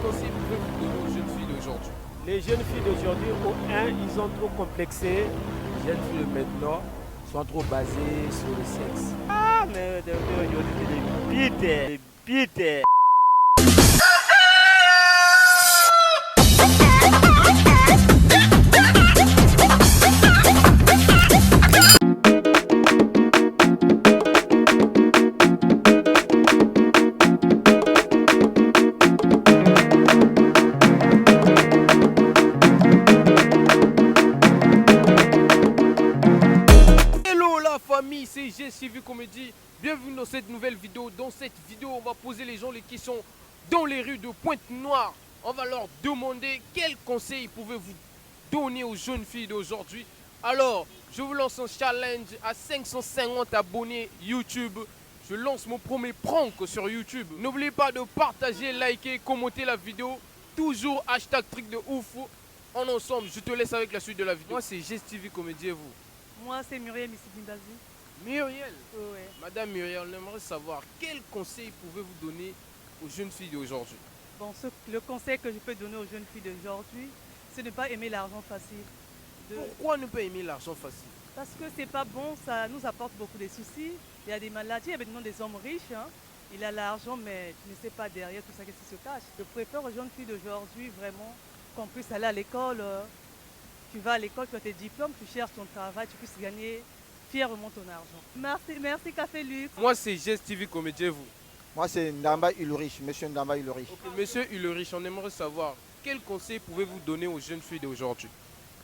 conseil pouvez-vous donner aux jeunes filles d'aujourd'hui? Les jeunes filles d'aujourd'hui, ils ont trop complexé. Les jeunes filles de maintenant sont trop basées sur le sexe. Ah, mais aujourd'hui, c'est des bites. Hello la famille, c'est GSTV Comédie. Bienvenue dans cette nouvelle vidéo. Dans cette vidéo, on va poser les gens les questions dans les rues de Pointe-Noire. On va leur demander quels conseils pouvez-vous donner aux jeunes filles d'aujourd'hui. Alors, je vous lance un challenge à 550 abonnés YouTube. Je lance mon premier prank sur YouTube. N'oubliez pas de partager, liker, commenter la vidéo. Toujours hashtag truc de ouf. En ensemble, je te laisse avec la suite de la vidéo. Moi, c'est GSTV Comédie et vous? Moi, c'est Muriel Missidimbazi. Muriel, Ouais. Madame Muriel, on aimerait savoir quels conseils pouvez-vous donner aux jeunes filles d'aujourd'hui? Bon, le conseil que je peux donner aux jeunes filles d'aujourd'hui, c'est de ne pas aimer l'argent facile. Pourquoi ne pas aimer l'argent facile? Parce que c'est pas bon, ça nous apporte beaucoup de soucis. Il y a des maladies, il y a maintenant des hommes riches. Il a l'argent, mais tu ne sais pas derrière tout ça qu'est-ce qui se cache. Je préfère aux jeunes filles d'aujourd'hui vraiment qu'on puisse aller à l'école. Tu vas à l'école, tu as tes diplômes, tu cherches ton travail, tu puisses gagner fièrement ton argent. Merci Café Luxe. Moi, c'est GSTV Comédie et vous? Moi, c'est Ndamba Ulrich, monsieur Ndamba Ulrich. Ok, Monsieur Ulrich, on aimerait savoir quels conseils pouvez-vous donner aux jeunes filles d'aujourd'hui?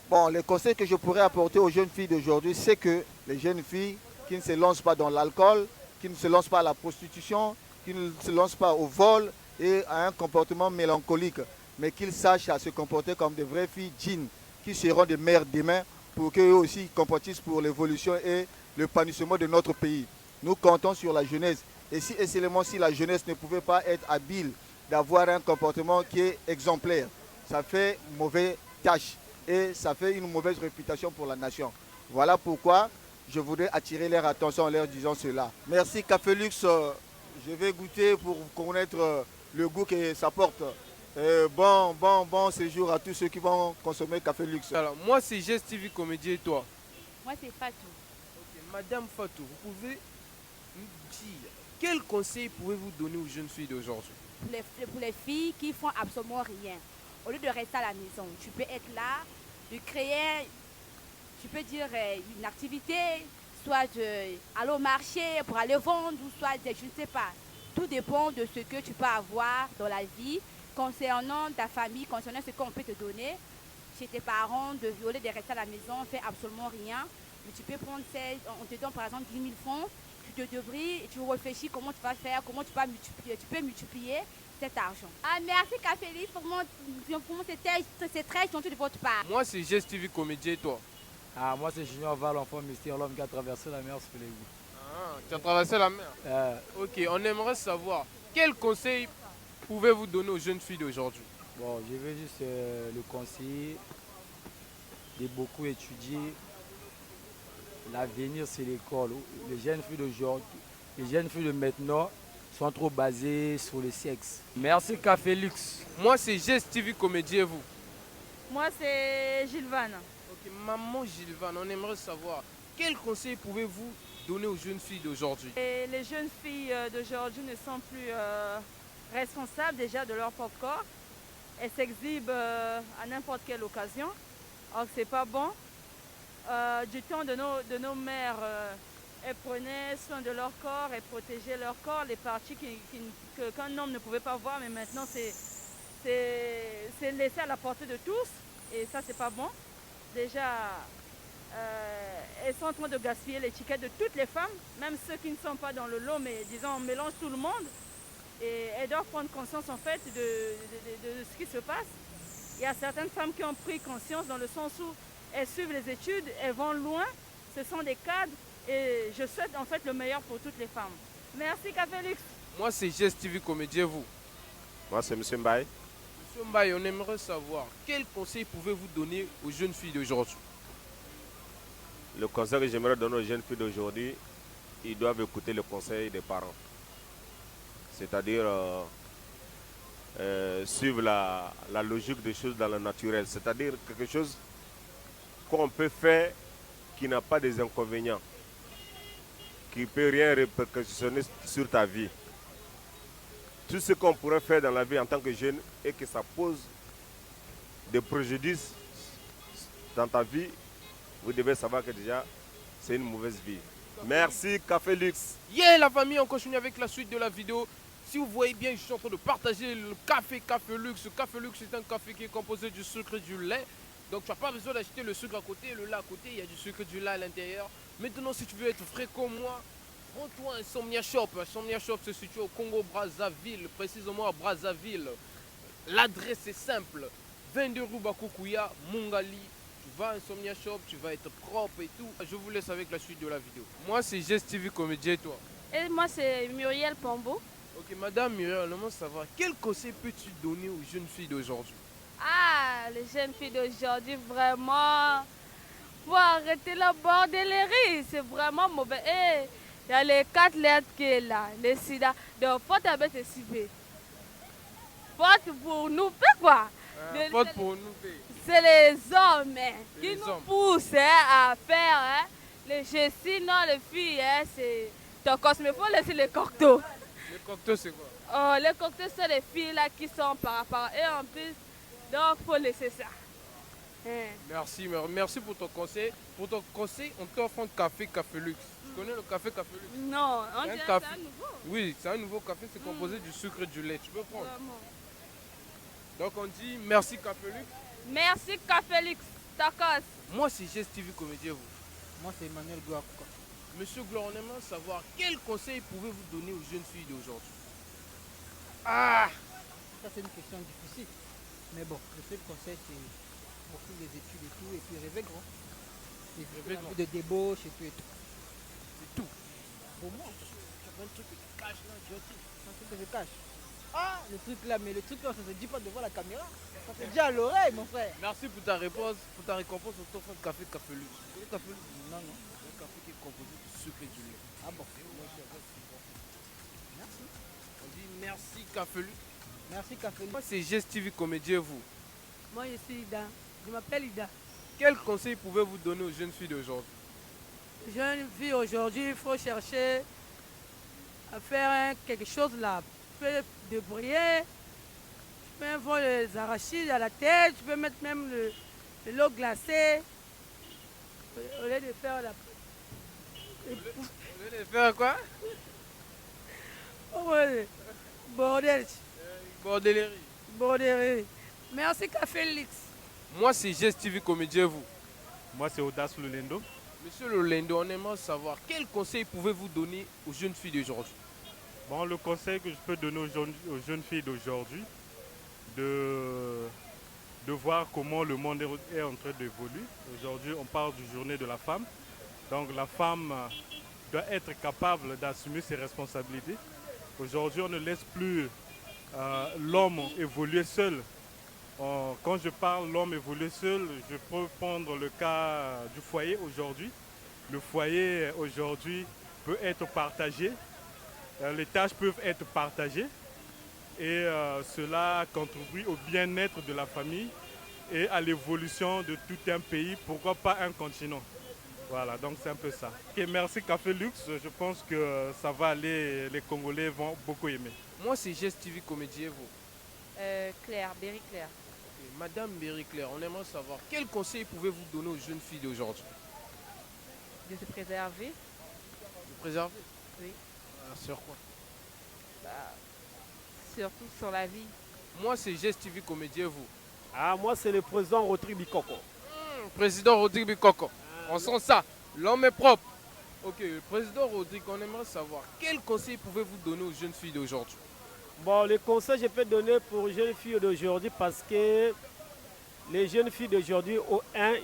Bon, les conseils que je pourrais apporter aux jeunes filles d'aujourd'hui, c'est que les jeunes filles qui ne se lancent pas dans l'alcool, qui ne se lancent pas à la prostitution, qui ne se lancent pas au vol et à un comportement mélancolique, mais qu'ils sachent à se comporter comme des vraies filles dignes, qui seront des mères demain pour qu'eux aussi compatissent pour l'évolution et l'épanouissement de notre pays. Nous comptons sur la jeunesse. Et seulement si la jeunesse ne pouvait pas être habile d'avoir un comportement qui est exemplaire, ça fait mauvaise tâche et ça fait une mauvaise réputation pour la nation. Voilà pourquoi je voudrais attirer leur attention en leur disant cela. Merci Café Luxe, je vais goûter pour connaître le goût que ça porte. Bon séjour à tous ceux qui vont consommer Café Luxe. Alors, moi, c'est GSTV Comédie et toi? Moi, c'est Fatou. Ok, Madame Fatou, vous pouvez nous dire quels conseils pouvez-vous donner aux jeunes filles d'aujourd'hui? Pour les filles qui font absolument rien, au lieu de rester à la maison, tu peux être là, de créer, tu peux dire une activité, soit aller au marché pour aller vendre, ou soit, je ne sais pas. Tout dépend de ce que tu peux avoir dans la vie, concernant ta famille, concernant ce qu'on peut te donner. Chez tes parents, au lieu de rester à la maison, faire absolument rien. Mais tu peux prendre, on te donne par exemple 10 000 francs, tu te débrouilles et tu réfléchis comment tu vas faire, comment tu peux multiplier cet argent. Ah, merci Café pour moi c'est très gentil de votre part. Moi, c'est GSTV Comédie et toi? Ah, moi, c'est Junior Val, enfant mystère, l'homme qui a traversé la mer sur les goûts. Ah, tu as traversé la mer? Ok, on aimerait savoir quels conseils pouvez-vous donner aux jeunes filles d'aujourd'hui? Bon, je veux juste le conseiller de beaucoup étudier. L'avenir, c'est l'école. Les jeunes filles d'aujourd'hui, les jeunes filles de maintenant sont trop basées sur le sexe. Merci Café Luxe. Moi, c'est GSTV Comédie et vous? Moi, c'est Gilles Van. Ok, maman Gilvan, on aimerait savoir quels conseils pouvez-vous donner aux jeunes filles d'aujourd'hui? Et les jeunes filles d'aujourd'hui ne sont plus responsables déjà de leur propre corps. Elles s'exhibent à n'importe quelle occasion. Alors que c'est pas bon. Du temps de nos mères, elles prenaient soin de leur corps, elles protégeaient leur corps, les parties qu'un homme ne pouvait pas voir, mais maintenant c'est laissé à la portée de tous. Et ça, c'est pas bon. Déjà, elles sont en train de gaspiller l'étiquette de toutes les femmes, même ceux qui ne sont pas dans le lot, mais disons, on mélange tout le monde. Et elles doivent prendre conscience en fait de ce qui se passe. Il y a certaines femmes qui ont pris conscience dans le sens où elles suivent les études, elles vont loin, ce sont des cadres et je souhaite en fait le meilleur pour toutes les femmes. Merci Café Luxe. Moi, c'est GSTV Comédie et vous? Moi, c'est M. Mbaye. Monsieur Mbaye, on aimerait savoir quels conseils pouvez-vous donner aux jeunes filles d'aujourd'hui? Le conseil que j'aimerais donner aux jeunes filles d'aujourd'hui, ils doivent écouter le conseil des parents. C'est-à-dire suivre la logique des choses dans le naturel, c'est-à-dire quelque chose qu'on peut faire qui n'a pas des inconvénients, qui ne peut rien répercussionner sur ta vie. Tout ce qu'on pourrait faire dans la vie en tant que jeune et que ça pose des préjudices dans ta vie, vous devez savoir que déjà c'est une mauvaise vie. Merci Café Luxe. Yeah la famille, on continue avec la suite de la vidéo. Si vous voyez bien, je suis en train de partager le Café Luxe. Café Luxe, c'est un café qui est composé du sucre et du lait. Donc tu n'as pas besoin d'acheter le sucre à côté, le lait à côté, il y a du sucre et du lait à l'intérieur. Maintenant, si tu veux être frais comme moi, rends-toi à Insomnia Shop. Insomnia Shop se situe au Congo-Brazzaville, précisément à Brazzaville. L'adresse est simple, 22 rue Bakoukuya, Mongali. Tu vas à Insomnia Shop, tu vas être propre et tout. Je vous laisse avec la suite de la vidéo. Moi, c'est Jess TV Comédien et toi? Et moi, c'est Muriel Pombo. Ok, Madame Muriel, on aimerait savoir, quel conseil peux-tu donner aux jeunes filles d'aujourd'hui? Ah, les jeunes filles d'aujourd'hui, vraiment, faut arrêter la bordellerie. C'est vraiment mauvais. Et il y a les 4 lettres qui est là, les sida. Donc, faut avec les cibés. Faute pour nous, quoi. Faute pour nous. C'est les hommes qui nous hommes. poussent à faire les jeux. Sinon, les filles, c'est ton cosme. Il faut laisser les cocteaux. Les cocktails, c'est quoi? Oh, les cocktails, c'est les filles là qui sont par rapport. Et en plus, donc, il faut laisser ça. Merci pour ton conseil. Pour ton conseil, on t'offre un café Luxe. Tu connais le café Luxe? Non, on dirait que c'est un nouveau. Oui, c'est un nouveau café, c'est composé du sucre et du lait. Tu peux prendre. Vraiment. Donc on dit merci Café Luxe. Merci Café Luxe, tacos. Moi c'est Jess TV Comédien, vous. Moi, c'est Emmanuel Gouakouka. Monsieur Glor, on aimerait savoir quel conseil pouvez-vous donner aux jeunes filles d'aujourd'hui? Ah, Ça, c'est une question difficile. Mais bon, le seul conseil, c'est poursuivre les études et tout, et puis rêver grand. Et Rêver la grand. vie de débauche et tout et tout. c'est tout. Pour moi, Tu as un truc que tu caches là, Jyoti. c'est un truc que je cache. Ah, le truc là, mais le truc là, ça se dit pas devant la caméra. Ça se dit à l'oreille, mon frère. Merci pour ta réponse, pour ta récompense. On t'offre un café Luxe. Tu connais Café Luxe? Non, non. C'est un café qui est composé de sucre et du lait. Ah bon. Merci. On dit merci Café Luxe. Merci, Café Moi Luxe. c'est Jess TV Comédien, vous. Moi, je suis Ida. Je m'appelle Ida. Quel conseil pouvez-vous donner aux jeunes filles d'aujourd'hui? Jeune fille aujourd'hui, il faut chercher à faire quelque chose là. Tu peux débrouiller, tu peux avoir les arachides à la tête, tu peux mettre même de l'eau glacée. Au lieu de faire la. Vous voulez faire quoi? Oh, ouais. Bordel. Bordellerie. Bordellerie. Merci Café Luxe. Moi c'est Jess TV Comédien, vous. Moi, c'est Audace Lolendo. Monsieur Lolendo, on aimerait savoir quel conseil pouvez-vous donner aux jeunes filles d'aujourd'hui? Bon, le conseil que je peux donner aux jeunes filles d'aujourd'hui, de voir comment le monde est en train d'évoluer. Aujourd'hui, on parle du journée de la femme. Donc, la femme doit être capable d'assumer ses responsabilités. Aujourd'hui, on ne laisse plus l'homme évoluer seul. Quand je parle l'homme évoluer seul, je peux prendre le cas du foyer aujourd'hui. Le foyer aujourd'hui peut être partagé, les tâches peuvent être partagées et cela contribue au bien-être de la famille et à l'évolution de tout un pays, pourquoi pas un continent. Voilà, donc c'est un peu ça. Et merci Café Luxe, je pense que ça va aller, les Congolais vont beaucoup aimer. Moi c'est Jess TV Comédien, vous. Claire, Berry Claire. Et Madame Berry Claire, on aimerait savoir quel conseil pouvez-vous donner aux jeunes filles d'aujourd'hui? De se préserver. De préserver? Oui. Sur quoi? Surtout sur la vie. Moi c'est Jess TV Comédien, vous. Ah, moi, c'est le président Rodrigue Bikoko. Président Rodrigue Bikoko. On sent ça. L'homme est propre. Ok, président Rodrigue, on aimerait savoir quel conseil pouvez-vous donner aux jeunes filles d'aujourd'hui? Bon, le conseil que je peux donner pour les jeunes filles d'aujourd'hui, parce que les jeunes filles d'aujourd'hui,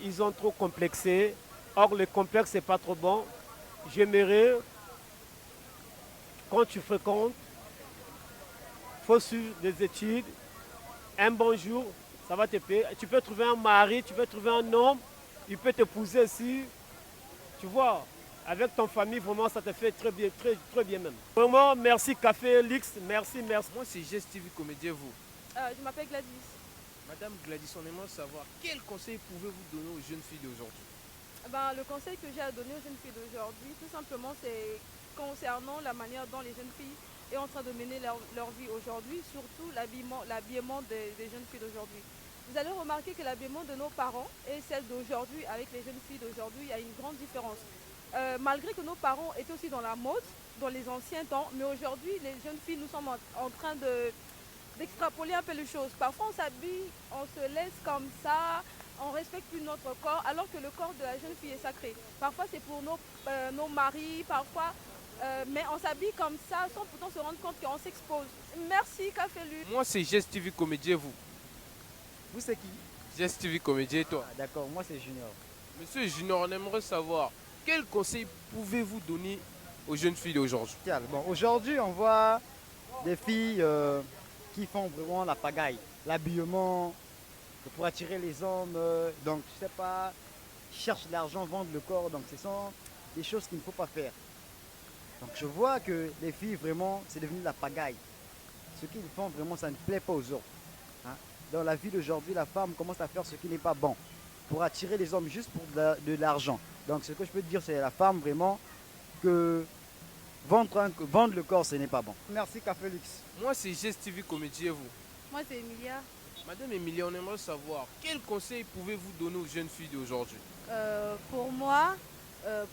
ils ont trop complexé. Or, le complexe, c'est pas trop bon. J'aimerais, quand tu fréquentes, il faut suivre des études. Un bon jour, ça va te payer. Tu peux trouver un mari, tu peux trouver un homme, il peut t'épouser aussi. Tu vois, avec ton famille, vraiment, ça te fait très bien, très bien même. Vraiment, merci Café Luxe, merci. Moi c'est Jess TV Comédien, vous. Je m'appelle Gladys. Madame Gladys, on aimerait savoir quel conseil pouvez-vous donner aux jeunes filles d'aujourd'hui? Le conseil que j'ai à donner aux jeunes filles d'aujourd'hui, tout simplement, c'est concernant la manière dont les jeunes filles sont en train de mener leur vie aujourd'hui, surtout l'habillement des jeunes filles d'aujourd'hui. Vous allez remarquer que l'habillement de nos parents et celle d'aujourd'hui avec les jeunes filles d'aujourd'hui, il y a une grande différence. Malgré que nos parents étaient aussi dans la mode, dans les anciens temps, mais aujourd'hui, les jeunes filles, nous sommes en train d'extrapoler un peu les choses. Parfois, on s'habille, on se laisse comme ça, on ne respecte plus notre corps, alors que le corps de la jeune fille est sacré. Parfois, c'est pour nos maris, parfois, mais on s'habille comme ça sans pourtant se rendre compte qu'on s'expose. Merci, Café Lu. Moi, c'est Gest TV Comédie et vous? Vous, c'est qui? Gest TV Comédie et toi? D'accord, moi, c'est Junior. Monsieur Junior, on aimerait savoir quel conseil pouvez-vous donner aux jeunes filles d'aujourd'hui? Bon, aujourd'hui, on voit des filles qui font vraiment la pagaille, l'habillement pour attirer les hommes. Donc, je sais pas, cherchent de l'argent, vendent le corps. Donc, ce sont des choses qu'il ne faut pas faire. Donc, je vois que les filles, vraiment, c'est devenu la pagaille. Ce qu'ils font, vraiment, ça ne plaît pas aux autres. Hein. Dans la vie d'aujourd'hui, la femme commence à faire ce qui n'est pas bon pour attirer les hommes juste pour de l'argent. Donc, ce que je peux te dire, c'est la femme, vraiment, que vendre le corps, ce n'est pas bon. Merci, Café Lux. Moi, c'est Gest TV Comédie et vous? Moi, c'est Emilia. Madame Emilia, on aimerait savoir quel conseil pouvez-vous donner aux jeunes filles d'aujourd'hui? Pour moi,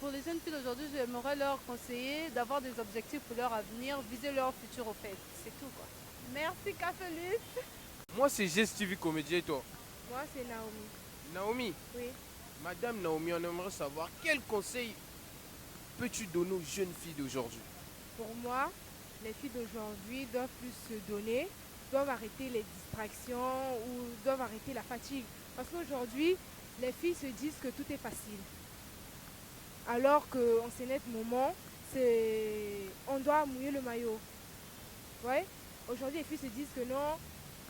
pour les jeunes filles d'aujourd'hui, j'aimerais leur conseiller d'avoir des objectifs pour leur avenir, viser leur futur au fait. C'est tout, quoi. Merci, Café Lu. Moi, c'est Gest TV Comédie et toi? Moi, c'est Naomi. Naomi? Oui. Madame Naomi, on aimerait savoir quel conseil peux-tu donner aux jeunes filles d'aujourd'hui? Pour moi, les filles d'aujourd'hui doivent plus se donner, doivent arrêter les distractions ou doivent arrêter la fatigue. Parce qu'aujourd'hui, les filles se disent que tout est facile. Alors qu'en ce net moment, on doit mouiller le maillot. Ouais? Aujourd'hui, les filles se disent que non,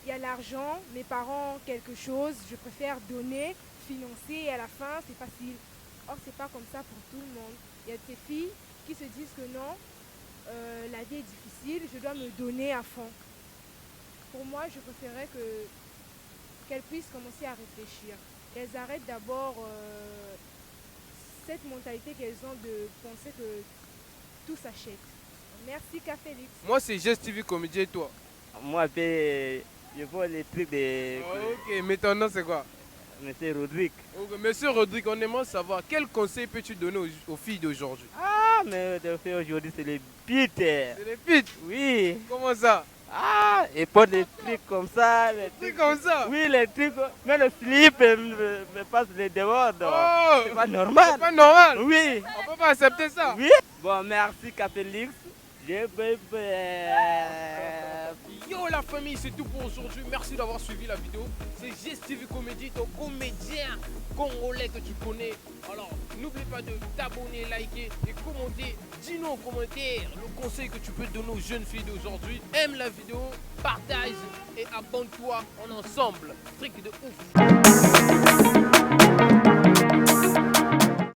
il y a l'argent, mes parents ont quelque chose, je préfère donner, financer et à la fin, c'est facile. Or, c'est pas comme ça pour tout le monde. Il y a des filles qui se disent que non, la vie est difficile, je dois me donner à fond. Pour moi, je préférerais qu'elles puissent commencer à réfléchir. Qu'elles arrêtent d'abord cette mentalité qu'elles ont de penser que tout s'achète. Merci, Café Lux. Moi, c'est Gest TV Comédie et toi? Moi, je vois les trucs de... Ok, mais ton nom, c'est quoi? Monsieur Rodrigue. Okay, Monsieur Rodrigue, on aimerait savoir quel conseil peux-tu donner aux filles d'aujourd'hui? Ah, mais les filles aujourd'hui, c'est les pites. C'est les pites? Oui. Comment ça? Ah, et pas des trucs comme ça. Les trucs comme ça? Oui, les trucs. Mais le slip me passe les débordements. Oh, c'est pas normal. C'est pas normal? Oui. On peut pas accepter ça? Oui. Bon, merci, Café Lux. Yo la famille, c'est tout pour aujourd'hui. Merci d'avoir suivi la vidéo. C'est Gest TV Comédie, ton comédien congolais que tu connais. Alors, n'oublie pas de t'abonner, liker et commenter. Dis-nous en commentaire le conseil que tu peux donner aux jeunes filles d'aujourd'hui. Aime la vidéo, partage et abonne-toi en ensemble. Truc de ouf.